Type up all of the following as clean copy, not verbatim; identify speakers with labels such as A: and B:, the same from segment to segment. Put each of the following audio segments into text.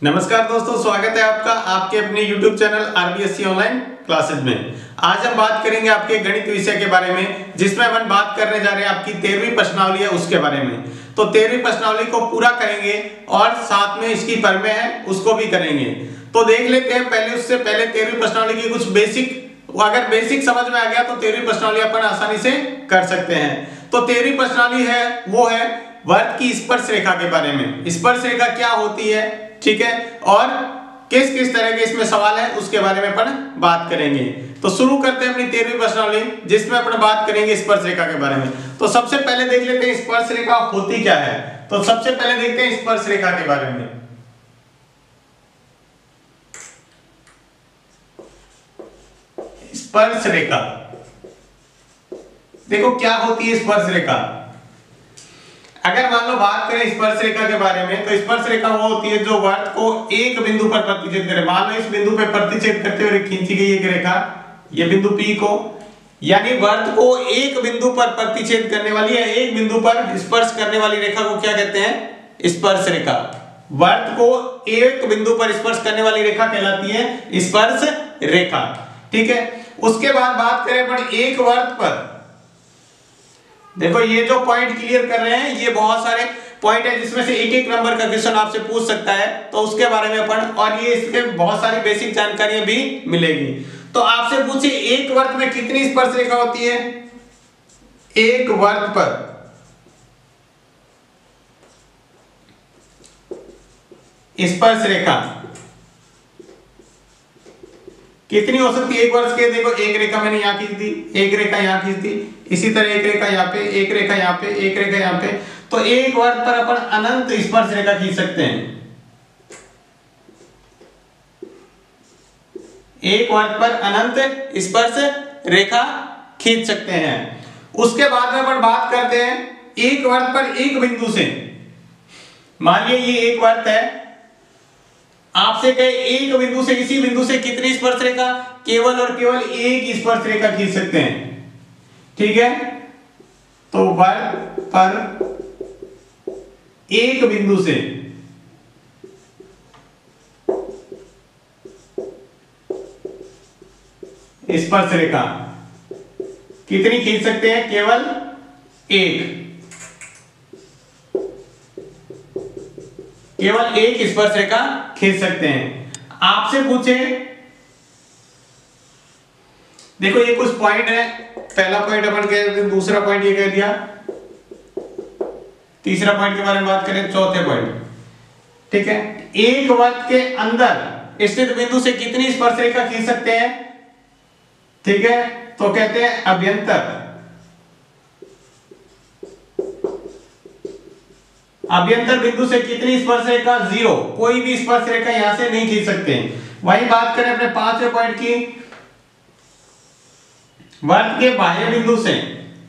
A: नमस्कार दोस्तों, स्वागत है आपका आपके अपने YouTube channel RBSC online classes में। आज हम बात करेंगे आपके गणित विषय के बारे में, जिसमें हम बात करने जा रहे हैं आपकी 13वीं प्रश्नावली है उसके बारे में। तो 13वीं प्रश्नावली को पूरा करेंगे और साथ में इसकी परमें है उसको भी करेंगे। तो देख लेते हैं पहले, उससे पहले 13वीं प्रश्नावली की कुछ बेसिक, अगर बेसिक समझ में आ गया तो 13वीं प्रश्नावली अपन आसानी से कर सकते हैं। तो 13वीं प्रश्नावली है वो है वर्त की स्पर्श रेखा के बारे में। स्पर्श रेखा क्या होती है, ठीक है, और किस किस तरह के इसमें सवाल है उसके बारे में अपन बात करेंगे। तो शुरू करते हैं अपनी 13वीं प्रश्नावली, जिसमें अपन बात करेंगे स्पर्श रेखा के बारे में। तो सबसे पहले देख लेते हैं स्पर्श रेखा होती क्या है। तो सबसे पहले देखते हैं स्पर्श रेखा के बारे में। स्पर्श रेखा, देखो क्या होती है स्पर्श रेखा। अगर मान लो बात करें स्पर्श रेखा के बारे में, तो स्पर्श रेखा वो होती है जो वर्त को एक बिंदु पर प्रतिच्छेद करे। मान लो इस बिंदु पर प्रतिच्छेद करते हुए खींची गई एक रेखा, ये बिंदु P को, यानी वर्त को एक बिंदु पर प्रतिच्छेद करने वाली है, एक बिंदु पर स्पर्श करने वाली रेखा को क्या कहते हैं, स्पर्श रेखा। वर्त को एक बिंदु पर स्पर्श करने वाली रेखा कहलाती है स्पर्श रेखा, ठीक है। उसके बाद बात करें अपन एक वर्त पर, देखो ये जो पॉइंट क्लियर कर रहे हैं, ये बहुत सारे पॉइंट है जिसमें से एक एक नंबर का क्वेश्चन आपसे पूछ सकता है, तो उसके बारे में अपन, और ये इसके बहुत सारी बेसिक जानकारियां भी मिलेगी। तो आपसे पूछे एक वर्त में कितनी स्पर्श रेखा होती है, एक वर्त पर स्पर्श रेखा कितनी हो सकती है एक वर्ष के। देखो एक रेखा मैंने यहां खींच दी, एक रेखा यहां खींच दी, इसी तरह एक रेखा यहाँ पे, एक रेखा यहाँ पे, एक रेखा यहाँ पे। तो एक वर्ष पर अपन अनंत स्पर्श रेखा खींच सकते हैं। एक वर्ष पर अनंत स्पर्श रेखा खींच सकते हैं। उसके बाद में अपन बात करते हैं एक वर्ष पर एक बिंदु से। मान लिया ये एक वर्ष है, आपसे कहे एक बिंदु से, इसी बिंदु से कितनी स्पर्श रेखा, केवल और केवल एक स्पर्श रेखा खींच सकते हैं, ठीक है। तो वर्त पर एक बिंदु से स्पर्श रेखा कितनी खींच सकते हैं, केवल एक, केवल एक स्पर्श रेखा खींच सकते हैं। आपसे पूछे, देखो ये कुछ पॉइंट है, पहला पॉइंट अपन कह दिया, दूसरा पॉइंट ये कह दिया, तीसरा पॉइंट के बारे में बात करें, चौथे पॉइंट, ठीक है। एक वर्त के अंदर स्थित बिंदु से कितनी स्पर्श रेखा खींच सकते हैं, ठीक है। तो कहते हैं अभ्यंतर, अभ्यंतर बिंदु से कितनी स्पर्श रेखा, जीरो, कोई भी स्पर्श रेखा यहां से नहीं खींच सकते। वही बात करें अपने पांचवें पॉइंट की, वर्त के बाह्य बिंदु से,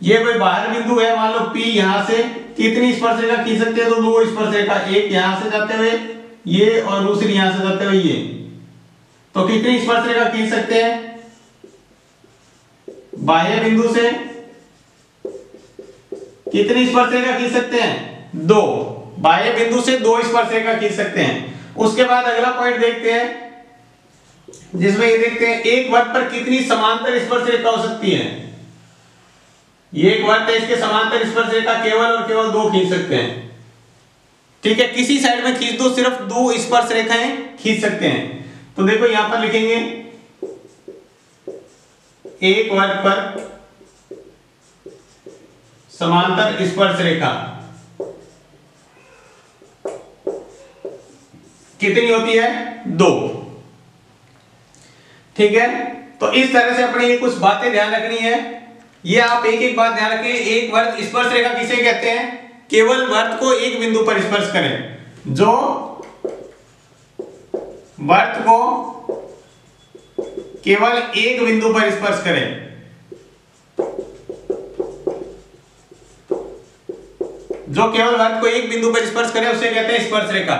A: ये कोई बाहर बिंदु है, मान लो P, यहां से कितनी स्पर्श रेखा खींच सकते हैं, तो दो स्पर्श रेखा, एक यहां से जाते हुए ये और दूसरी यहां से जाते हुए ये। तो कितनी स्पर्श रेखा खींच सकते हैं, बाह्य बिंदु से कितनी स्पर्श रेखा खींच सकते हैं, दो, बाह्य बिंदु से दो स्पर्श रेखा खींच सकते हैं। उसके बाद अगला पॉइंट देखते हैं, जिसमें ये देखते हैं एक वर्त पर कितनी समांतर स्पर्श रेखा हो सकती है। ये एक वर्त है, इसके समांतर स्पर्श रेखा केवल और केवल दो खींच सकते हैं, ठीक है। किसी साइड में खींच दो, सिर्फ दो स्पर्श रेखाएं खींच सकते हैं। तो देखो यहां पर लिखेंगे एक वर्त पर समांतर स्पर्श रेखा कितनी होती है, दो, ठीक है। तो इस तरह से अपने ये कुछ बातें ध्यान रखनी है। ये आप एक एक बात ध्यान रखें। एक वर्त स्पर्श रेखा किसे कहते हैं, केवल वर्त को एक बिंदु पर स्पर्श करें, जो वर्त को केवल एक बिंदु पर स्पर्श करें, जो केवल वर्त को एक बिंदु पर स्पर्श करे उसे कहते हैं स्पर्श रेखा।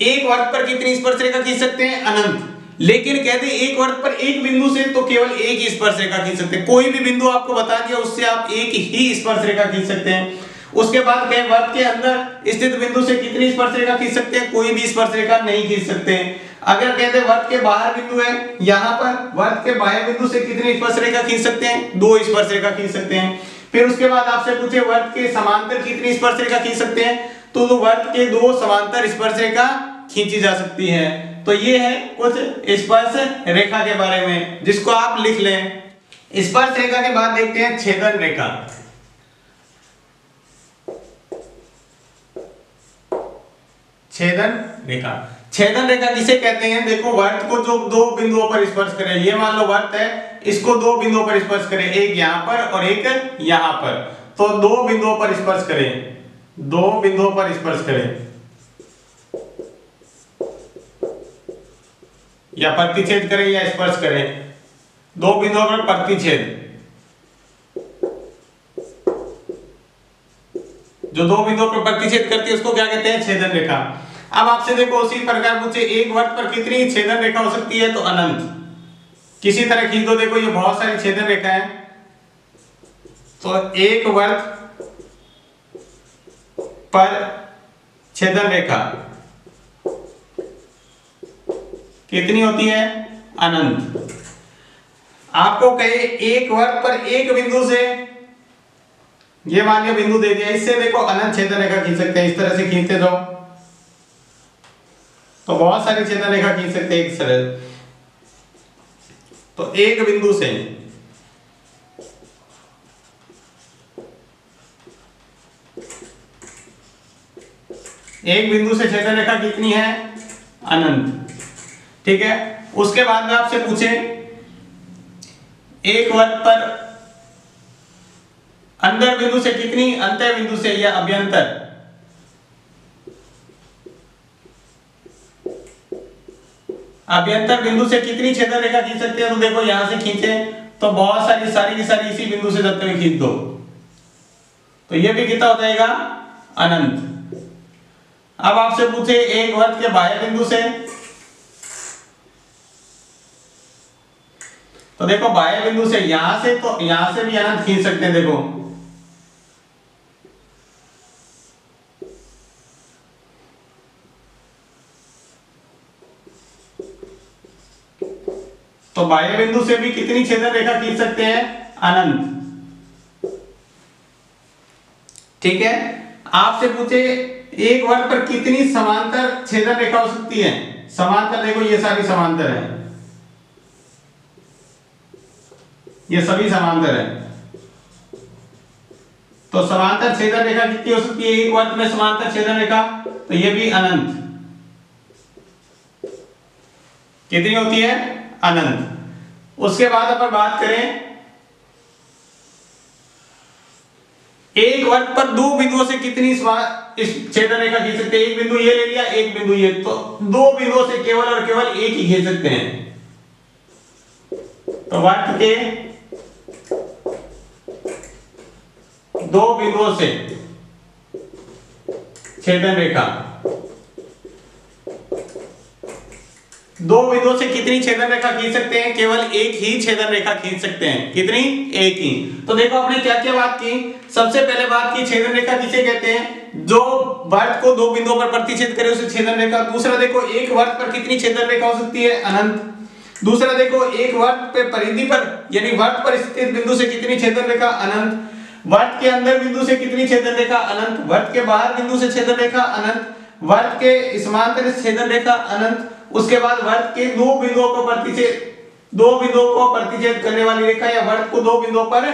A: एक वर्त पर कितनी स्पर्श रेखा खींच सकते हैं, अनंत। लेकिन कहते हैं एक वर्त पर एक बिंदु से तो केवल एक ही स्पर्श रेखा खींच सकते हैं। कोई भी बिंदु आपको बता दिया, उससे आप एक ही स्पर्श रेखा खींच सकते हैं। उसके बाद कहे वर्त के अंदर स्थित बिंदु से कितनी स्पर्श रेखा खींच सकते हैं, कोई भी स्पर्श रेखा नहीं खींच सकते। अगर कहते वर्त के बाहर बिंदु है, यहाँ पर वर्त के बाह्य बिंदु से कितनी स्पर्श रेखा खींच सकते हैं, 2 स्पर्श रेखा खींच सकते हैं। फिर उसके बाद आपसे पूछे वर्त के समांतर कितनी स्पर्श रेखा खींच सकते हैं, तो वर्त के 2 समांतर स्पर्श रेखा खींची जा सकती है। तो ये है कुछ स्पर्श रेखा के बारे में जिसको आप लिख लें। स्पर्श रेखा के बाद देखते हैं छेदन रेखा। छेदन रेखा, छेदन रेखा किसे कहते हैं, देखो वर्त को जो 2 बिंदुओं पर स्पर्श करे, ये मान लो वर्त है, इसको 2 बिंदुओं पर स्पर्श करे, एक यहां पर और एक यहां पर, तो 2 बिंदुओं पर स्पर्श करें, 2 बिंदुओं पर स्पर्श करें या प्रतिच्छेद करें या स्पर्श करें, 2 बिंदुओं पर प्रतिच्छेद, जो 2 बिंदुओं पर प्रतिच्छेद करती है उसको क्या कहते हैं, छेदन रेखा। अब आपसे देखो उसी प्रकार पूछे एक वर्त पर कितनी छेदन रेखा हो सकती है, तो अनंत। किसी तरह खींच दो, देखो ये बहुत सारी छेदन रेखा है, तो एक वर्त पर छेदन रेखा कितनी होती है, अनंत। आपको कहे एक वर्त पर एक बिंदु से, ये मान लिया बिंदु दे दिया, इससे देखो अनंत छेदन रेखा खींच सकते हैं, इस तरह से खींचते जाओ तो बहुत सारी छेदन रेखा खींच सकते हैं एक सरल। तो एक बिंदु से छेदन रेखा कितनी है, अनंत। ठीक है, उसके बाद में आपसे पूछे एक वर्त पर अंदर बिंदु से कितनी, अंतर बिंदु से या अभ्यंतर, अभ्यंतर बिंदु से कितनी छेदन रेखा खींच सकते हैं, तो देखो यहां से खींचे तो बहुत सारी की सारी इसी बिंदु से जाते हुए खींच दो, तो ये भी कितना हो जाएगा, अनंत। अब आपसे पूछे एक वर्त के बाह्य बिंदु से, तो देखो बाह्य बिंदु से यहां से, तो यहां से भी अनंत खींच सकते हैं, देखो तो बाह्य बिंदु से भी कितनी छेदन रेखा खींच सकते हैं, अनंत। ठीक है, आपसे पूछे एक वर्त पर कितनी समांतर छेदन रेखा हो सकती है, समांतर, देखो ये सारी समांतर है, ये सभी समांतर है, तो समांतर छेदन रेखा कितनी हो सकती है एक वर्त में, समांतर छेदन रेखा, तो ये भी अनंत। कितनी होती है, अनंत। उसके बाद अपन बात करें एक वर्त पर 2 बिंदुओं से कितनी छेदन रेखा खींच सकते हैं, एक बिंदु ये ले लिया, एक बिंदु ये, तो 2 बिंदुओं से केवल और केवल एक ही खींच सकते हैं। तो वर्त के 2 बिंदुओं से छेदन रेखा, 2 बिंदुओं से कितनी छेदन रेखा खींच सकते हैं, केवल एक ही छेदन रेखा खींच सकते हैं, कितनी, एक ही। तो देखो आपने क्या क्या बात की, सबसे पहले बात की छेदन रेखा किसे कहते हैं, जो वर्त को 2 बिंदुओं पर प्रतिच्छेद करे उसे छेदन रेखा। दूसरा देखो एक वर्त पर कितनी छेदन रेखा हो सकती है, अनंत। दूसरा देखो एक वर्त पे परिधि पर यानी वर्त पर स्थित बिंदु से कितनी छेदन रेखा, अनंत। वर्त के अंदर बिंदु से कितनी छेदन रेखा, अनंत। वर्त के बाहर बिंदु से छेदन रेखा, अनंत। वर्त के समांतर छेदन रेखा, अनंत। उसके बाद वर्त के 2 बिंदुओं को प्रतिच्छेद करने वाली रेखा या वर्त को 2 बिंदुओं पर,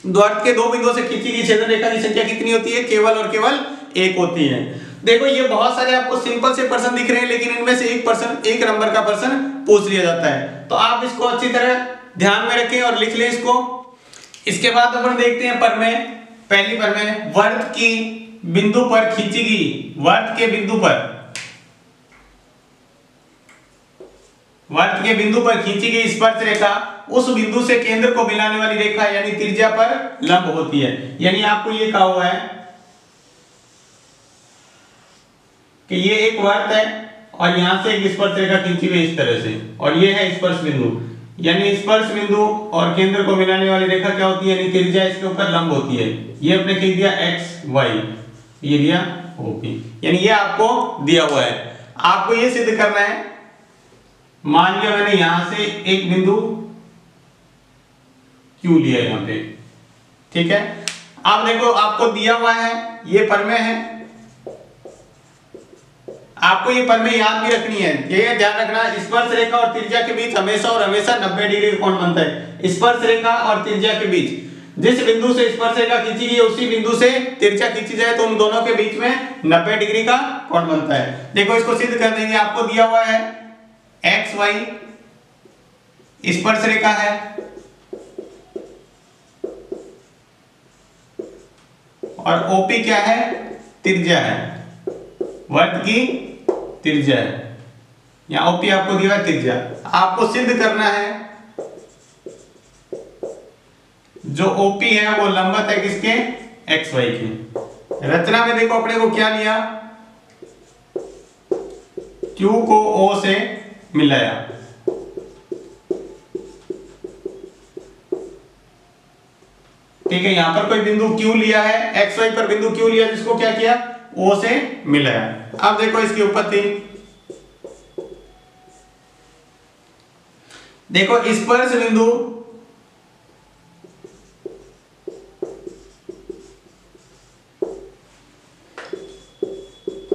A: वर्त के 2 बिंदुओं से खींची गई छेदन रेखा की संख्या कितनी होती है, केवल और केवल एक होती है। देखो ये बहुत सारे आपको सिंपल से प्रश्न दिख रहे हैं, लेकिन इनमें से एक नंबर का प्रश्न पूछ लिया जाता है, तो आप इसको अच्छी तरह ध्यान में रखें और लिख लें इसको। इसके बाद अपन देखते हैं पहली पर में वर्त की बिंदु पर खींची गई, वर्त के बिंदु पर खींची गई स्पर्श रेखा उस बिंदु से केंद्र को मिलाने वाली रेखा यानी त्रिज्या पर लंब होती है। यानी आपको ये कहा हुआ है कि ये एक वर्त है और यहां से एक स्पर्श रेखा खींची हुई इस तरह से, और ये है स्पर्श बिंदु। यानी स्पर्श बिंदु और केंद्र को मिलाने वाली रेखा क्या होती है, यानी त्रिज्या इसके ऊपर लंब होती है। ये अपने कह दिया एक्स वाई, ये दिया ओपी, यानी ये आपको दिया हुआ है। आपको ये सिद्ध करना है, मान लिया मैंने यहां से एक बिंदु क्यू लिया यहां पे, ठीक है। अब देखो आपको दिया हुआ है ये परमेय है, आपको ये परमेय याद भी रखनी है, ये ध्यान रखना स्पर्श रेखा और त्रिज्या के बीच हमेशा और हमेशा 90 डिग्री का कोण बनता है। स्पर्श रेखा और त्रिज्या के बीच जिस बिंदु से स्पर्श रेखा खींची गई उसी बिंदु से त्रिज्या खींची जाए तो उन दोनों के बीच में 90 डिग्री का कोण बनता है। देखो इसको सिद्ध कर देंगे। आपको दिया हुआ है एक्स वाई स्पर्श रेखा है और ओपी क्या है, त्रिज्या है, वर्त की त्रिज्या है। यहां ओपी आपको दिया है त्रिज्या। आपको सिद्ध करना है जो ओपी है वो लंबवत है किसके, एक्स वाई के। रचना में देखो अपने को क्या लिया, Q को O से मिलाया, ठीक है। यहां पर कोई बिंदु Q लिया है, एक्स वाई पर बिंदु Q लिया जिसको क्या किया, O से मिलाया। अब देखो इसकी उत्पत्ति, देखो स्पर्श बिंदु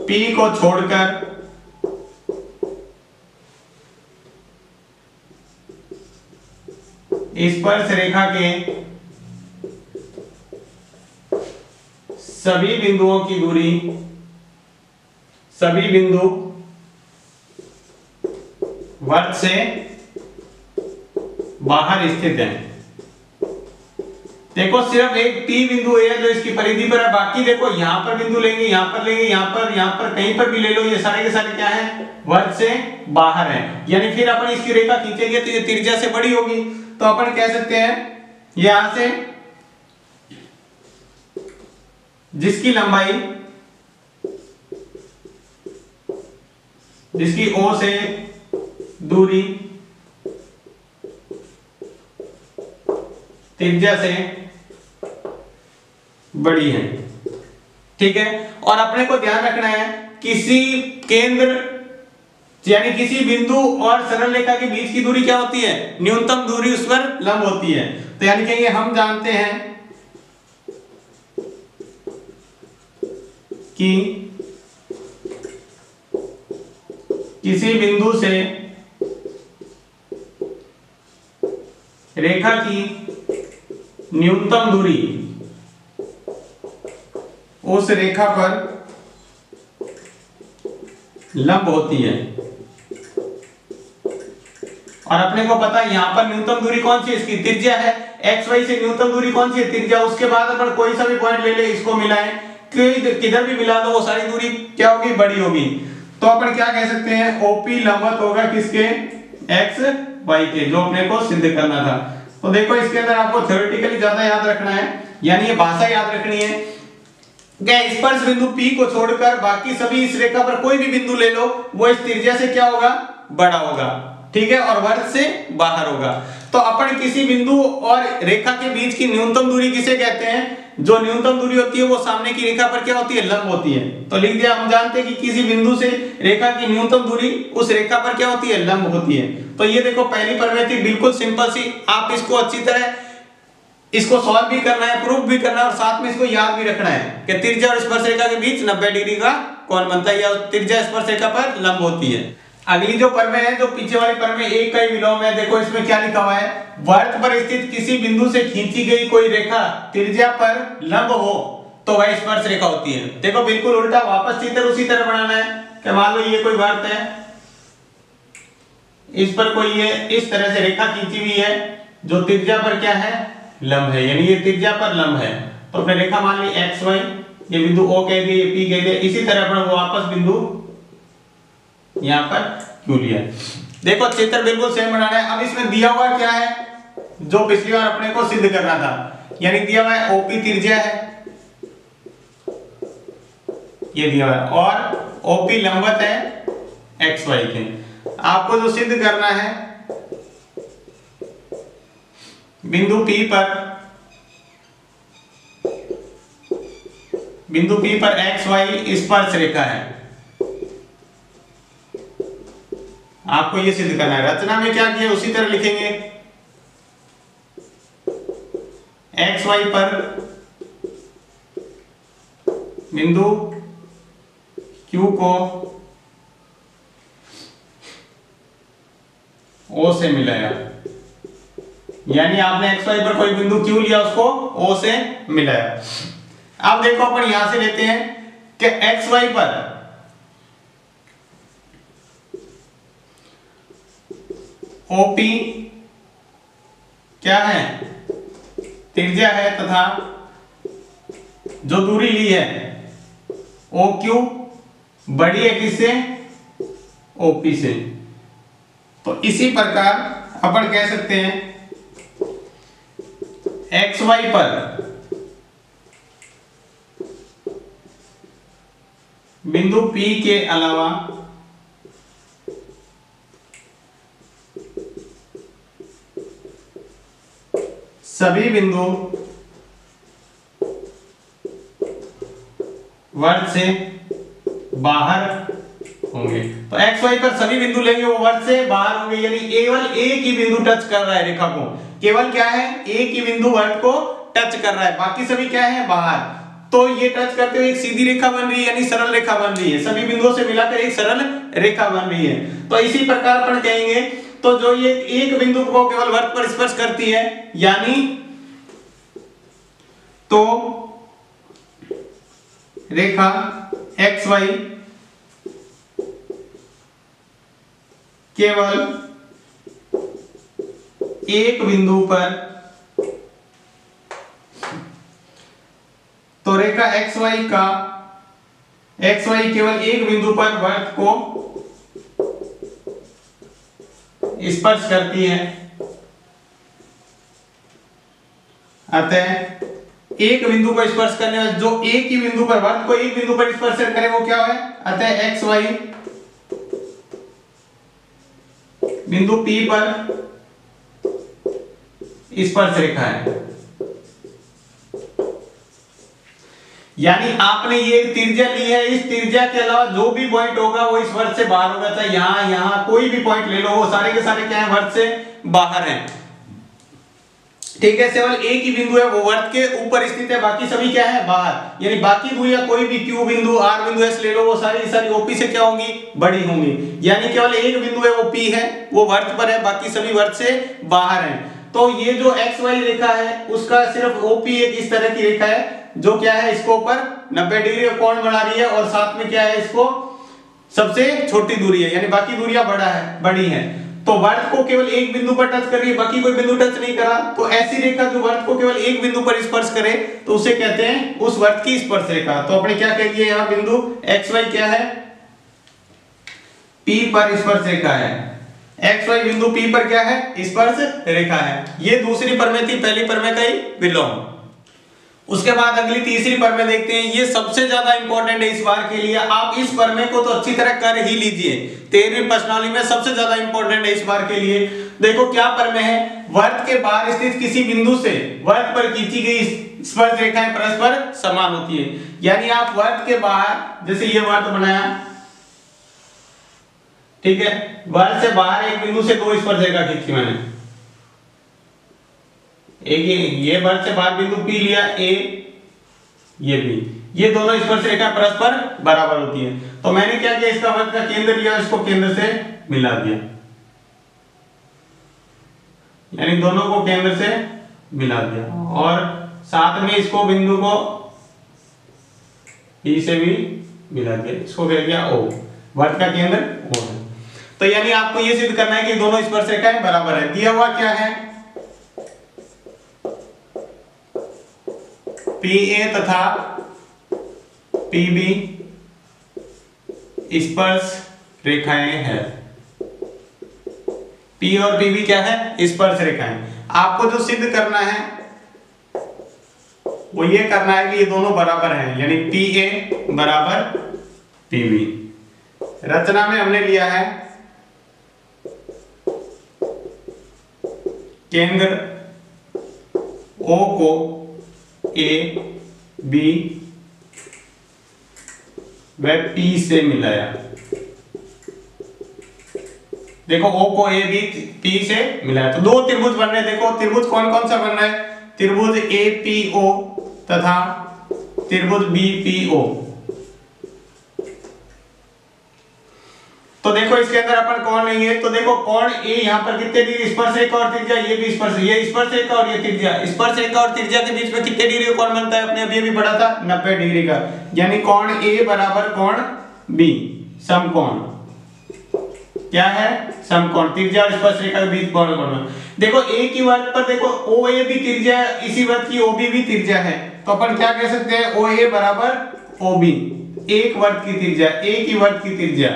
A: P को छोड़कर स्पर्श रेखा के सभी बिंदुओं की दूरी, सभी बिंदु वर्त से बाहर स्थित हैं। देखो सिर्फ एक P बिंदु है जो इसकी परिधि पर है, बाकी देखो यहां पर बिंदु लेंगे, यहां पर लेंगे, यहां पर कहीं पर भी ले लो, ये सारे के सारे क्या है, वर्त से बाहर है। यानी फिर अपन इसकी रेखा खींचेंगे तो ये त्रिज्या से बड़ी होगी, तो अपन कह सकते हैं यहां से जिसकी लंबाई, जिसकी O से दूरी त्रिज्या से बड़ी है, ठीक है। और अपने को ध्यान रखना है किसी केंद्र यानी किसी बिंदु और सरल रेखा के बीच की दूरी क्या होती है, न्यूनतम दूरी उस पर लंब होती है। तो यानी कि ये हम जानते हैं कि किसी बिंदु से रेखा की न्यूनतम दूरी उस रेखा पर लंब होती है। और अपने को पता है यहां पर न्यूनतम दूरी कौन सी है, इसकी त्रिज्या है। एक्स वाई से न्यूनतम दूरी कौन सी है, त्रिज्या। उसके बाद अपन कोई सा भी पॉइंट ले ले, इसको मिलाएं, किधर भी मिला दो वो सारी दूरी क्या होगी, बड़ी होगी। तो अपन क्या कह सकते हैं, ओपी लंबवत होगा किसके, एक्स वाई के, जो अपने को सिद्ध करना था। तो देखो इसके अंदर आपको थ्योरेटिकली ज्यादा याद रखना है, यानी ये भाषा याद रखनी है। क्या स्पर्श बिंदु P को छोड़कर बाकी सभी इस रेखा पर कोई भी बिंदु ले लो, वो इस त्रिज्या से क्या होगा, बड़ा होगा, ठीक है, और वर्त से बाहर होगा। तो अपन किसी बिंदु और रेखा के बीच की न्यूनतम दूरी किसे कहते हैं, जो न्यूनतम दूरी होती है वो सामने की रेखा पर क्या होती है, लंब होती है। तो लिख दिया, हम जानते हैं कि किसी बिंदु से रेखा की न्यूनतम दूरी उस रेखा पर क्या होती है, लंब होती है। तो ये देखो पहली प्रवृत्ति बिल्कुल सिंपल सी, आप इसको अच्छी तरह इसको सॉल्व भी करना है, प्रूफ भी करना है, और साथ में इसको याद भी रखना है कि त्रिज्या और स्पर्श रेखा के बीच 90 डिग्री का कोण बनता है, या त्रिज्या स्पर्श रेखा पर लंब होती है। अगली जो प्रमेय है, जो पीछे वाली प्रमेय एक का ही विलोम है, देखो इसमें क्या लिखा हुआ है, वर्त पर स्थित किसी बिंदु से खींची गई कोई रेखा त्रिज्या पर लंब हो तो वह स्पर्श रेखा होती है। देखो बिल्कुल उल्टा, वापस चित्र उसी तरह बनाना है कि मान लो ये कोई वर्त है, इस पर कोई ये इस तरह से रेखा खींची हुई है जो त्रिज्या पर क्या है, लंब है, यानी ये त्रिज्या पर लंब है। तो फिर रेखा मान ली एक्स वाई, ये बिंदु O कह दिए, ये P कह दिए, इसी तरह अपन वापस बिंदु यहां पर क्यों लिया। देखो चित्र बिल्कुल सेम बनाना है। अब इसमें दिया हुआ क्या है, जो पिछली बार अपने को सिद्ध करना था, यानी दिया हुआ है OP त्रिज्या है, ये दिया हुआ है, और OP लंबवत है एक्स वाई के। आपको जो सिद्ध करना है बिंदु P पर एक्स वाई स्पर्श रेखा है। आपको ये सिद्ध करना है। रचना में क्या किया उसी तरह लिखेंगे। एक्स वाई पर बिंदु Q को O से मिलाया, यानी आपने एक्स वाई पर कोई बिंदु Q लिया, उसको O से मिलाया। अब देखो अपन यहां से लेते हैं कि एक्स वाई पर OP क्या है, त्रिज्या है, तथा जो दूरी ली है OQ बड़ी है किससे, OP से। तो इसी प्रकार अपन कह सकते हैं एक्स वाई पर बिंदु P के अलावा सभी बिंदु वर्त से बाहर होंगे। तो एक्स वाई पर सभी बिंदु लेंगे वो वर्त से बाहर होंगे, यानी केवल एक ही बिंदु टच कर रहा है रेखा को, केवल क्या है, एक ही बिंदु वर्त को टच कर रहा है, बाकी सभी क्या है, बाहर। तो ये टच करते हुए एक सीधी रेखा बन रही है, यानी सरल रेखा बन रही है, सभी बिंदुओं से मिलाकर एक सरल रेखा बन रही है। तो इसी प्रकार अपन कहेंगे, तो जो ये एक बिंदु को केवल वर्त पर स्पर्श करती है, यानी तो रेखा एक्स वाई केवल एक बिंदु पर, तो रेखा एक्स वाई केवल एक बिंदु पर वर्त को स्पर्श करती है। अतः एक बिंदु को स्पर्श करने वाले, जो एक ही बिंदु पर वर्त को एक बिंदु पर स्पर्श करे वो क्या है, अतः एक्स वाई बिंदु P पर स्पर्श रेखा है। यानी आपने ये त्रिज्या ली है, इस त्रिज्या के अलावा जो भी पॉइंट होगा वो इस वर्त से बाहर होगा, चाहे यहां कोई भी पॉइंट ले लो, वो सारे के सारे क्या है, वर्त से बाहर हैं। ठीक है, केवल एक ही बिंदु है वो वर्त के ऊपर स्थित है, बाकी सभी क्या है, बाहर। यानी बाकी दूरियां कोई भी Q बिंदु, R बिंदु, S ले लो, वो सारी सारी OP से क्या होंगी, बड़ी होंगी। यानी केवल एक बिंदु है वो P है, वो वर्त पर है, बाकी सभी वर्त से बाहर हैं। तो ये जो XY रेखा है उसका सिर्फ OP एक इस तरह की रेखा है जो क्या है, इसको ऊपर 90 डिग्री का कोण बना रही है, और साथ में क्या है, इसको सबसे छोटी दूरी है, यानी बाकी दूरियां बड़ी है। तो वर्त को केवल एक बिंदु पर टच कर रही है, बाकी कोई बिंदु टच नहीं करा। तो ऐसी रेखा जो वर्त को केवल एक बिंदु पर स्पर्श करे तो उसे कहते हैं उस वर्त की स्पर्श रेखा। तो अपने क्या कह दिए, यहाँ बिंदु XY क्या है, P पर स्पर्श रेखा है। XY बिंदु P पर क्या है, स्पर्श रेखा है। ये दूसरी प्रमेय थी, पहली प्रमेय का ही विलोम। उसके बाद अगली तीसरी प्रमेय देखते हैं, ये सबसे ज्यादा इंपॉर्टेंट है इस बार के लिए। आप इस प्रमेय को तो अच्छी तरह कर ही लीजिए, 13वीं प्रश्नावली में सबसे ज्यादा इंपॉर्टेंट है इस बार के लिए। देखो क्या प्रमेय है, वर्त के बाहर स्थित किसी बिंदु से वर्त पर खींची गई स्पर्श रेखाएं परस्पर समान होती है। यानी आप वर्त के बाहर, जैसे ये वर्त बनाया, ठीक है, वर्त से बाहर एक बिंदु से दो स्पर्श रेखा खींची मैंने, एक ये वर्त से बाहर बिंदु P लिया, A, ये B, ये दोनों स्पर्श रेखा परस्पर बराबर होती है। तो मैंने क्या किया, इसका वर्त का केंद्र लिया, इसको केंद्र से मिला दिया, यानी दोनों को केंद्र से मिला दिया, और साथ में इसको बिंदु को E से भी मिला दिया, इसको कह दिया O, वर्त का केंद्र O है। तो यानी आपको ये सिद्ध करना है कि दोनों स्पर्श रेखाएं बराबर है। दिया हुआ क्या है, PA तथा PB स्पर्श रेखाएं हैं। P और PB क्या है, स्पर्श रेखाएं। आपको जो सिद्ध करना है वो ये करना है कि ये दोनों बराबर हैं, यानी PA बराबर PB। रचना में हमने लिया है केंद्र ओ को ए बी व पी से मिलाया। देखो ओ को ए बी पी से मिलाया तो दो त्रिभुज बन रहे हैं। देखो त्रिभुज कौन कौन सा बन रहा है, त्रिभुज ए पी ओ तथा त्रिभुज बी पी ओ। तो देखो इसके अंदर अपन कौन लेंगे, तो देखो कौन ए यहाँ पर कितने डिग्री, स्पर्शरेखा और त्रिज्या, ये भी स्पर्श, ये स्पर्शरेखा और ये त्रिज्या, स्पर्शरेखा और त्रिज्या के बीच में कितने डिग्री का कोण बनता है, अपने अभी अभी पढ़ा था 90 डिग्री का, यानी कोण ए बराबर कोण बी, समकोण। क्या है, समकोण। त्रिज्या और स्पर्शरेखा के बीच कोण कोण। देखो ए की वृत्त पर देखो ओ ए भी त्रिज्या है, इसी वृत्त की ओ बी भी त्रिज्या है, तो अपन क्या कह सकते हैं, ओ ए बराबर ओ बी, एक वृत्त की त्रिज्या, ए की वृत्त की त्रिज्या,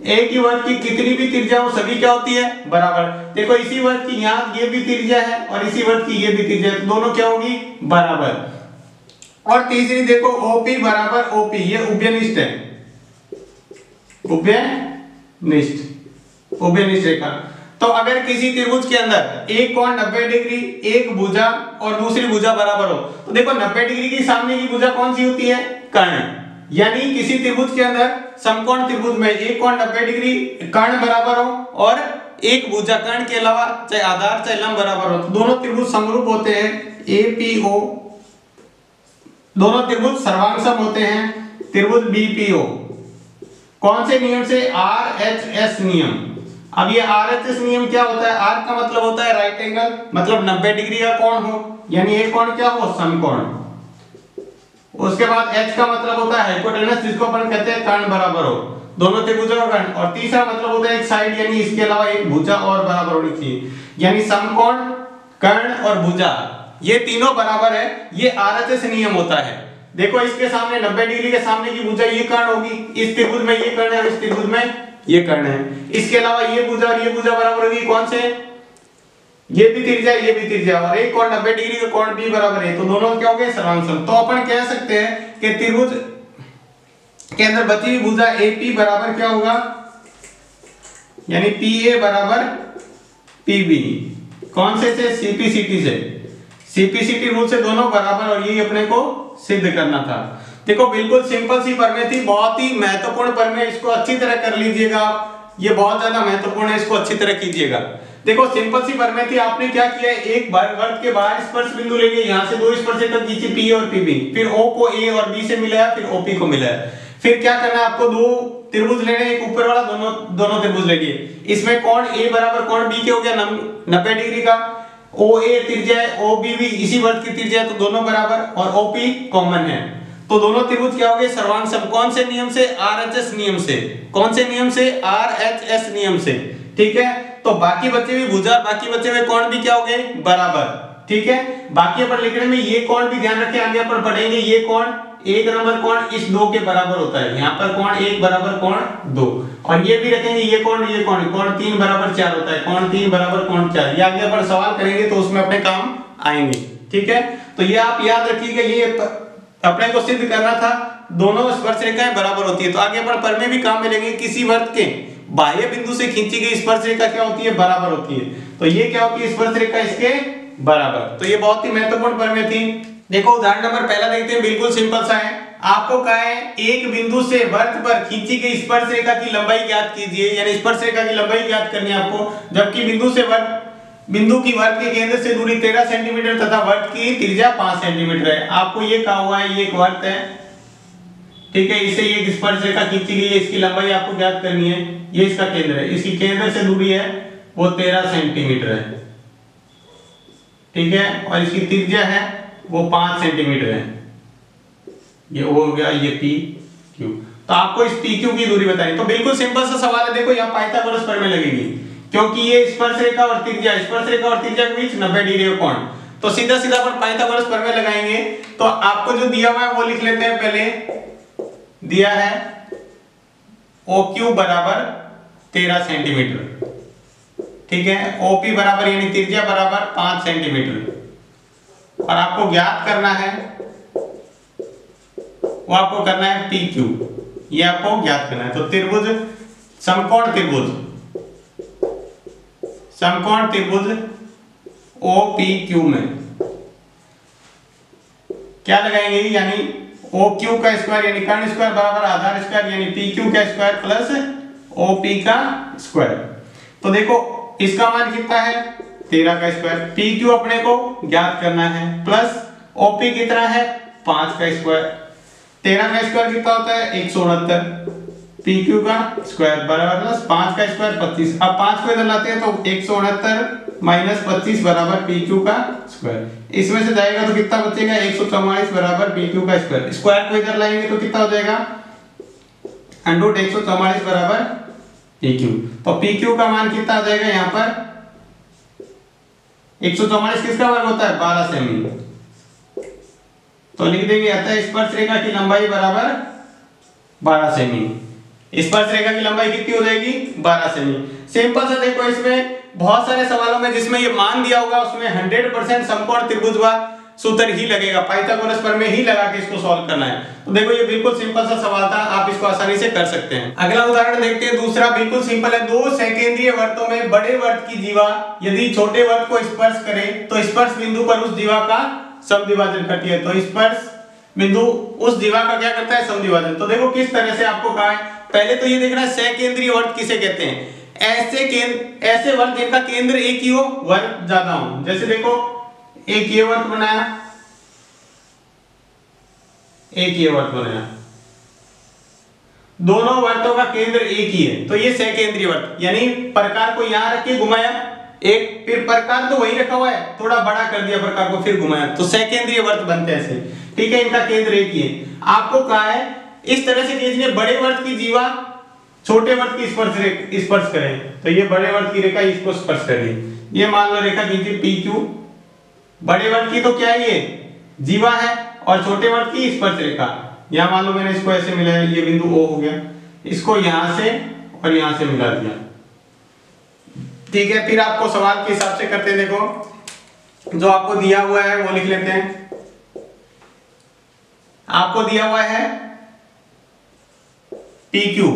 A: एक ही वृत्त की कितनी भी त्रिज्या हो सभी क्या होती है, बराबर। देखो इसी वृत्त की यहाँ ये भी त्रिज्या है और इसी वृत्त की ये भी त्रिज्या है, तो दोनों क्या होगी, बराबर। और तीसरी देखो OP बराबर OP, ये उभयनिष्ठ है, उभयनिष्ठ रेखा। तो अगर किसी त्रिभुज के अंदर एक कोण 90 डिग्री, एक भुजा और दूसरी भुजा बराबर हो, तो देखो 90 डिग्री की सामने की भुजा कौन सी होती है, कर्ण। यानी किसी त्रिभुज के अंदर समकोण त्रिभुज में एक कोण 90 डिग्री कर्ण बराबर हो और एक भुजा कर्ण के अलावा चाहे आधार चाहे लंब बराबर हो, तो दोनों त्रिभुज समरूप होते हैं, APO, दोनों त्रिभुज सर्वांग होते हैं, त्रिभुज BPO। कौन से नियम से, RHS नियम। अब ये RHS नियम क्या होता है, R का मतलब होता है राइट एंगल, मतलब 90 डिग्री का कोण हो, यानी एक कोण क्या हो, समकोण। उसके बाद H का मतलब होता है हाइपोटेनस, जिसको अपन कहते हैं कर्ण बराबर हो, दोनों त्रिभुजों का कर्ण। और तीसरा मतलब होता है एक साइड, यानी इसके अलावा एक भुजा और बराबर होनी चाहिए, यानी समकोण, कर्ण और भुजा ये तीनों बराबर है, ये RHS नियम होता है। देखो इसके सामने 90 डिग्री के सामने की भुजा ये कर्ण होगी, इस त्रिभुज में ये कर्ण है, इस त्रिभुज में ये कर्ण है, इसके अलावा ये भुजा और ये भुजा बराबर होगी, कौन से, ये भी त्रिज्या ये भी त्रिज्या, और एक कोण 90 डिग्री का कोण भी बराबर है, तो दोनों क्या हो गए, सर्वांग। तो अपन कह सकते हैं कि त्रिभुज के अंदर बची हुई भुजा AP बराबर क्या होगा, यानी PA बराबर PB, कौन से CPCT से, CPCT रूल से दोनों बराबर, और ये अपने को सिद्ध करना था। देखो बिल्कुल सिंपल सी प्रमेय थी, बहुत ही महत्वपूर्ण प्रमेय, इसको अच्छी तरह कर लीजिएगा आप, ये बहुत ज्यादा महत्वपूर्ण है, इसको अच्छी तरह कीजिएगा। देखो सिंपल सी प्रमेय थी, आपने क्या किया है, एक वृत्त के बाहर स्पर्श बिंदु लेंगे, यहाँ से दो स्पर्शरेखा खींची P और PB, फिर O को A और B से मिलाया, फिर OP को मिलाया। फिर क्या करना है आपको, दो त्रिभुज लेने, एक ऊपर वाला, दोनों त्रिभुज लेंगे, इसमें कोण A बराबर कोण B के हो गया 90 डिग्री का, OA त्रिज्या है, OB भी इसी वृत्त की त्रिज्या है, तो दोनों बराबर, और OP कॉमन है, तो दोनों त्रिभुज क्या हो गए, सर्वांग सम। कौन से नियम से, RHS नियम से। कौन से नियम से, RHS नियम से, ठीक है। तो बाकी बचे हुए भुजा, बाकी बचे हुए कोण भी क्या हो गए, बराबर, ठीक है। बाकी अपन लिखने में ये कोण भी ध्यान रखें, आगे अपन पढ़ेंगे, ये कोण, एक नंबर कोण इस दो के बराबर होता है, यहाँ पर कोण एक बराबर कोण दो, और ये भी रखेंगे, ये कोण कोण 3 बराबर 4 होता है, कोण 3 बराबर कोण 4, ये आगे अपन सवाल करेंगे तो उसमें अपने काम आएंगे, ठीक है। तो ये आप याद रखिएगा, ये अपने को सिद्ध करना था, दोनों स्पर्शरेखाएं बराबर होती है। तो आगे अपन प्रमेय भी काम में लेंगे, किसी वृत्त के बाह्य बिंदु से खींची गई स्पर्शरेखा क्या होती है, बराबर होती है, तो ये क्या होती है, स्पर्शरेखा इसके बराबर। तो ये बहुत ही महत्वपूर्ण प्रमेय थी। देखो उदाहरण नंबर पहला देखते हैं, बिल्कुल सिंपल सा है। आपको कहा है एक बिंदु से वृत्त पर खींची गई स्पर्शरेखा की लंबाई ज्ञात कीजिए, यानी स्पर्शरेखा की लंबाई ज्ञात करनी है आपको, जबकि बिंदु की वृत्त के केंद्र से दूरी 13 सेंटीमीटर तथा वृत्त की त्रिज्या 5 सेंटीमीटर है। आपको ये कहा हुआ है, ये एक वृत्त है, ठीक है, इसे एक स्पर्शरेखा खींची गई है, इसकी लंबाई आपको ज्ञात करनी है, ये इसका केंद्र है, इसकी केंद्र से दूरी है वो 13 सेंटीमीटर है, ठीक है, और इसकी त्रिज्या है वो 5 सेंटीमीटर है, ये हो गया ये PQ। तो आपको इस PQ की दूरी बतानी, तो बिल्कुल सिंपल सा सवाल है। देखो यहाँ पाइथागोरस प्रमेय लगेगी, क्योंकि ये स्पर्शरेखा और त्रिज्या के बीच 90 डिग्री का कोण, तो सीधा सीधा अपन पाइथागोरस प्रमेय लगाएंगे। तो आपको जो दिया हुआ है वो लिख लेते हैं, पहले दिया है OQ बराबर 13 सेंटीमीटर, ठीक है, OP बराबर यानी त्रिज्या बराबर 5 सेंटीमीटर, और आपको ज्ञात करना है, वो आपको करना है PQ, ये आपको ज्ञात करना है। तो त्रिभुज, समकोण त्रिभुज ओ पी क्यू में क्या लगाएंगे, यानी ओ क्यू का स्क्वायर यानी कर्ण स्क्वायर बराबर आधार स्क्वायर यानी पी क्यू का स्क्वायर प्लस ओ पी का स्क्वायर। तो देखो इसका मान कितना है 13 का स्क्वायर, पी क्यू अपने को ज्ञात करना है, प्लस ओ पी कितना है 5 का स्क्वायर। 13 का स्क्वायर कितना होता है 169, पी क्यू का स्क्वायर बराबर प्लस 5 का स्क्वायर 25। अब 5 को इधर लाते हैं तो 169 माइनस 25 बराबर पी क्यू का स्क्वायर। इसमें से जाएगा तो कितना बचेगा 144 बराबर पी क्यू का स्क्वायर। स्क्वायर को इधर लाएंगे तो कितना हो जाएगा अंडर 144 बराबर पी क्यू। तो पी क्यू का मान कितना आ जाएगा यहाँ पर 144 किसका वर्ग होता है 12 सेमी। तो लिख देंगे अतः स्पर्श रेखा की लंबाई बराबर 12 सेमी। स्पर्श रेखा की लंबाई कितनी हो जाएगी 12 सेमी। सिंपल सा देखो इसमें बहुत सारे सवालों में जिसमें ये मान दिया होगा उसमें 100% समकोण त्रिभुज व सूत्र ही लगेगा, पाइथागोरस प्रमेय ही लगा के इसको सॉल्व करना है। तो देखो ये बिल्कुल सिंपल सा सवाल था, आप इसको आसानी से कर सकते हैं। अगला उदाहरण देखते हैं, दूसरा बिल्कुल सिंपल है। दो सकेंद्रीय वर्तों में बड़े वर्त की जीवा यदि छोटे वर्त को स्पर्श करे तो स्पर्श बिंदु पर उस जीवा का समद्विभाजन करती है। तो स्पर्श बिंदु उस जीवा का क्या करता है समद्विभाजन। तो देखो किस तरह से आपको कहा है, पहले तो ये देखना है सकेंद्रीय वर्त किसे कहते हैं। ऐसे वर्त जिनका केंद्र एक ही हो, वर्त ज्यादा हो। जैसे देखो एक ये वर्त बनाया, एक ये वर्त बनाया, दोनों वर्तों का केंद्र एक ही है, तो ये सकेंद्रीय वर्त। यानी प्रकार को यहां रख के घुमाया एक, फिर प्रकार तो वही रखा हुआ है, थोड़ा बड़ा कर दिया प्रकार को फिर घुमाया, तो सकेंद्रीय वर्त बनते हैं ऐसे। ठीक है, इनका केंद्र एक ही है। आपको कहा है इस तरह से खींचने बड़े वर्त की जीवा छोटे वर्त की स्पर्श करें। तो ये बड़े वर्त की रेखा इसको स्पर्श करेगी। ये मान लो रेखा खींची पी क्यू, बड़े वर्त की तो क्या है ये जीवा है और छोटे वर्त की स्पर्श रेखा। यहां मान लो मैंने इसको ऐसे मिलाया, ये बिंदु ओ हो गया, इसको यहां से और यहां से मिला दिया। ठीक है, फिर आपको सवाल के हिसाब से करते हैं। देखो जो आपको दिया हुआ है वो लिख लेते हैं। आपको दिया हुआ है पी क्यू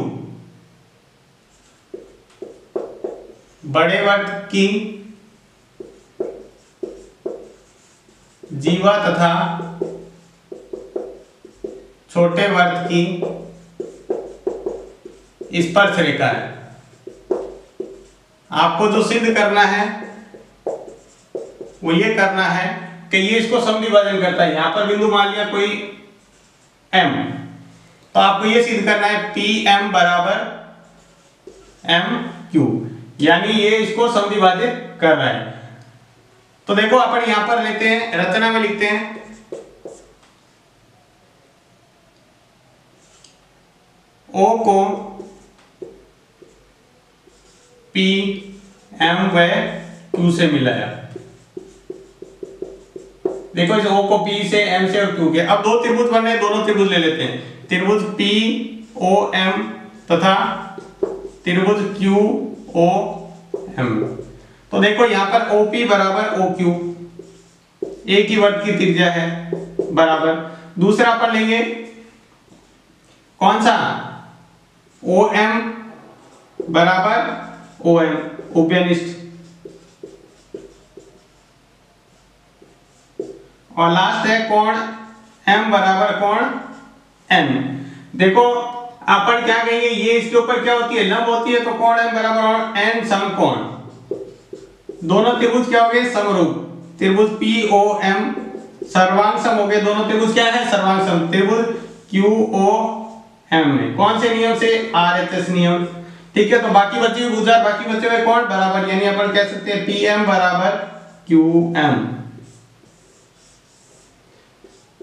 A: बड़े वर्त की जीवा तथा छोटे वर्त की स्पर्श रेखा है। आपको जो सिद्ध करना है वो ये करना है कि ये इसको समद्विभाजन करता है। यहां पर बिंदु मान लिया कोई M, तो आपको ये सिद्ध करना है पी एम बराबर एम क्यू, यानी ये इसको समद्विभाजित कर रहा है। तो देखो अपन यहां पर लेते हैं, रचना में लिखते हैं O को P M व Q से मिलाया। देखो इस O को P से M से और Q के, अब दो त्रिभुज बन रहे हैं, दोनों त्रिभुज ले लेते हैं। त्रिभुज P O M तथा त्रिभुज Q O M। तो देखो यहां पर OP बराबर OQ, एक ही वर्त की त्रिज्या है बराबर। दूसरा अपन लेंगे कौन सा OM बराबर OM, उभयनिष्ठ। और लास्ट है कोण M बराबर कोण N। देखो अपन क्या कहेंगे, ये इसके ऊपर क्या होती है लंब होती है, तो कोण M बराबर N समकोण। दोनों त्रिभुज क्या हो गए समरूप, त्रिभुज POM सर्वांग सम हो गए। दोनों त्रिभुज क्या है सर्वांग सम। त्रिभुज QOM में कौन से नियम से RHS नियम। ठीक है, तो बाकी बची हुई भुजा बाकी बचे हुए कोण बराबर, यानी अपन कह सकते हैं PM बराबर QM।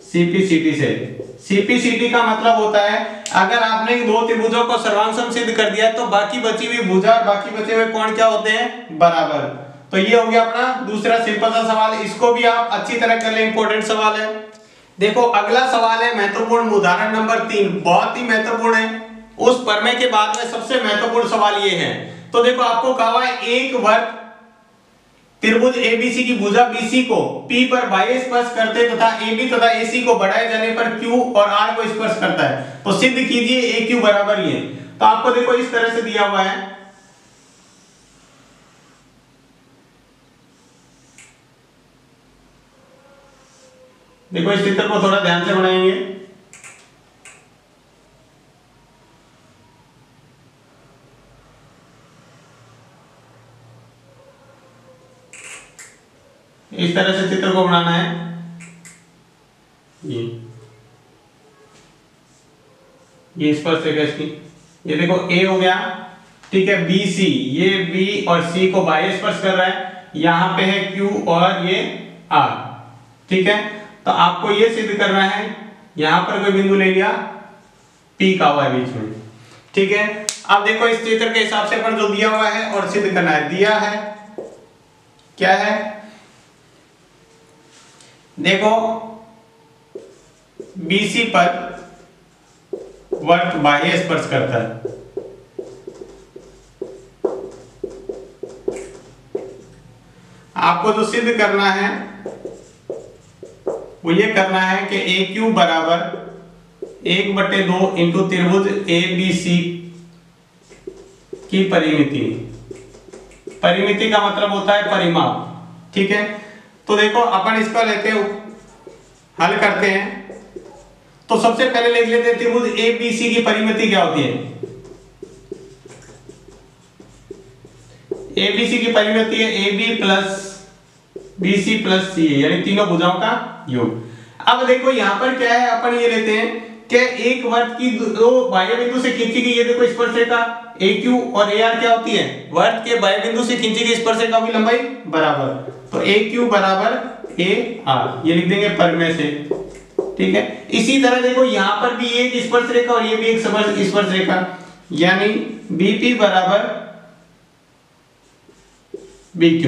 A: CPCT से, CPCT का मतलब होता है अगर आपने दो त्रिभुजों को सर्वांग सम सिद्ध कर दिया तो बाकी बची हुई भुजा और बाकी बचे हुए कोण क्या होते हैं बराबर। तो ये हो गया अपना दूसरा सिंपल सा सवाल, इसको भी आप अच्छी तरह कर ले, इंपॉर्टेंट सवाल है। देखो अगला सवाल है महत्वपूर्ण उदाहरण नंबर 3, बहुत ही महत्वपूर्ण है। उस प्रमेय के बाद में सबसे महत्वपूर्ण सवाल ये है। तो देखो आपको कहा है एक वर्त त्रिभुज ABC की भुजा BC को P पर बाह्य स्पर्श करते तथा AB तथा AC को बढ़ाए जाने पर Q और R को स्पर्श करता है, तो सिद्ध कीजिए AQ बराबर ये। तो आपको देखो इस तरह से दिया हुआ है, देखो इस चित्र को थोड़ा ध्यान से बनाएंगे। इस तरह से चित्र को बनाना है। ये स्पर्शरेखा इसकी, ये देखो ए हो गया, ठीक है, बी सी, ये बी और सी को बाह्य स्पर्श कर रहा है, यहाँ पे है क्यू और ये आर, ठीक है। तो आपको ये सिद्ध करना है, यहाँ पर कोई बिंदु ले लिया, पी का हुआ है बीच में, ठीक है। अब देखो इस चित्र के हिसाब से अपन जो दिया हुआ है और सिद्ध करना है, दिया है क्या है, देखो BC पर वर्त बाह्य स्पर्श करता है, आपको जो सिद्ध करना है वो ये करना है कि AQ बराबर 1/2 इंटू त्रिभुज ABC की परिमिति, परिमिति का मतलब होता है परिमाप, ठीक है। तो देखो अपन इसको लेके हल करते हैं। तो सबसे पहले लिख लेते हैं त्रिभुज ABC की परिमिति क्या होती है। ABC की परिमिति है AB plus BC plus CA, यानी तीनों भुजाओं का योग। अब देखो यहाँ पर क्या है, अपन ये लेते हैं कि एक वर्त की दो बाह्य बिंदु से खींची गई, ये देखो स्पर्शरेखा AQ और AR क्या होती है, वर्त के बाह्य बिंदु से खींची गई स्पर्शरेखा की लंबाई बराबर। तो AQ बराबर AR, ये लिख देंगे परिमेय से, ठीक है। इसी तरह देखो यहाँ पर भी एक स्पर्शरेखा और ये भी एक स्पर्शरेखा, यानी BP बराबर BQ,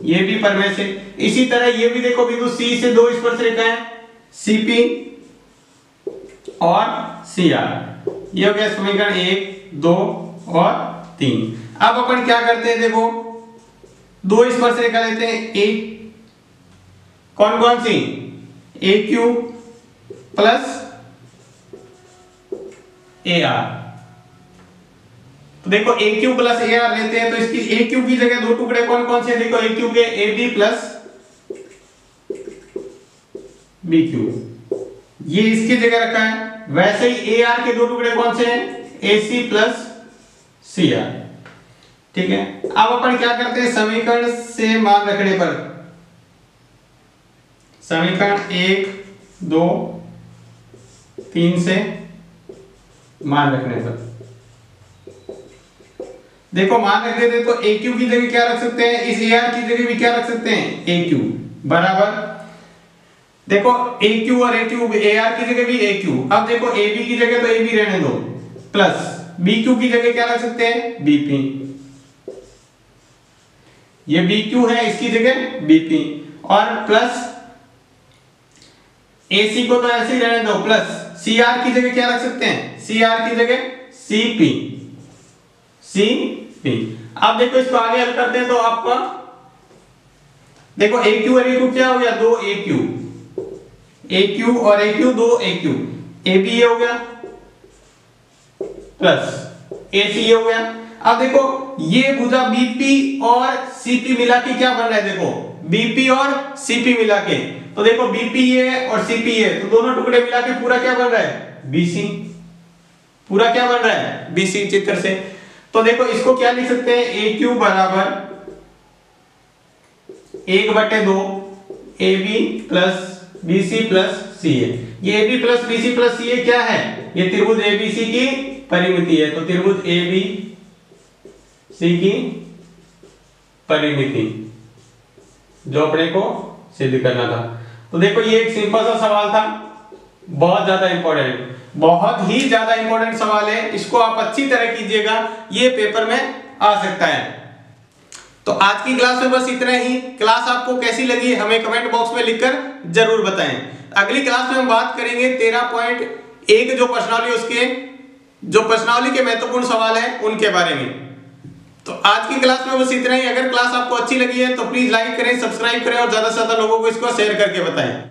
A: ये भी परिमेय से। इसी तरह ये भी देखो बिंदु C से दो स्पर्शरेखा है, CP और CR, ये हो गया समीकरण 1, 2 और 3। अब अपन क्या करते हैं, देखो दो स्पर्शरेखा लेते हैं, एक कौन कौन सी, AQ प्लस AR। तो देखो AQ प्लस AR लेते हैं, तो इसकी AQ की जगह दो टुकड़े कौन कौन से, देखो AQ के AB प्लस BQ, ये इसकी जगह रखा है। वैसे ही AR के दो टुकड़े कौन से हैं, AC प्लस CR, ठीक है। अब अपन क्या करते हैं, समीकरण से मान रखने पर, समीकरण 1, 2, 3 से मान रखने पर, देखो मान रख देते तो AQ की जगह क्या रख सकते हैं, इस AR की जगह भी क्या रख सकते हैं, AQ बराबर, देखो AQ और AQ, AR की जगह भी AQ। अब देखो AB की जगह तो AB रहने दो, प्लस BQ की जगह क्या रख सकते हैं, BP, ये BQ है, इसकी जगह BP, और प्लस AC को तो ऐसे ही रहने दो, प्लस CR की जगह क्या रख सकते हैं, CR की जगह CP। अब देखो इसको आगे हल करते हैं, तो आपका देखो AQ और AQ क्या हो गया, 2 AQ, AQ और AQ 2 AQ, AB ये हो गया प्लस AC ये हो गया। अब देखो ये भुजा BP और CP मिला के क्या बन रहा है, देखो BP और CP मिला के, तो देखो BP ये और CP ये, तो दोनों टुकड़े मिला के पूरा क्या बन रहा है, BC, पूरा क्या बन रहा है, BC चित्र से। तो देखो इसको क्या लिख सकते हैं, AQ बराबर 1/2 AB plus BC plus CA। ये AB plus BC plus CA क्या है, ये त्रिभुज ABC की परिमिति है, तो त्रिभुज ABC की परिमिति जो अपने को सिद्ध करना था। तो देखो ये एक सिंपल सा सवाल था, बहुत ज्यादा इंपॉर्टेंट, बहुत ही ज्यादा इंपॉर्टेंट सवाल है, इसको आप अच्छी तरह कीजिएगा, ये पेपर में आ सकता है। तो आज की क्लास में बस इतना ही। क्लास आपको कैसी लगी हमें कमेंट बॉक्स में लिखकर जरूर बताएं। अगली क्लास में हम बात करेंगे 13.1 जो प्रश्नावली, उसके जो प्रश्नावली के महत्वपूर्ण सवाल हैं उनके बारे में। तो आज की क्लास में बस इतना ही। अगर क्लास आपको अच्छी लगी है तो प्लीज लाइक करें, सब्सक्राइब करें और ज्यादा से ज्यादा लोगों को इसको शेयर करके बताएं।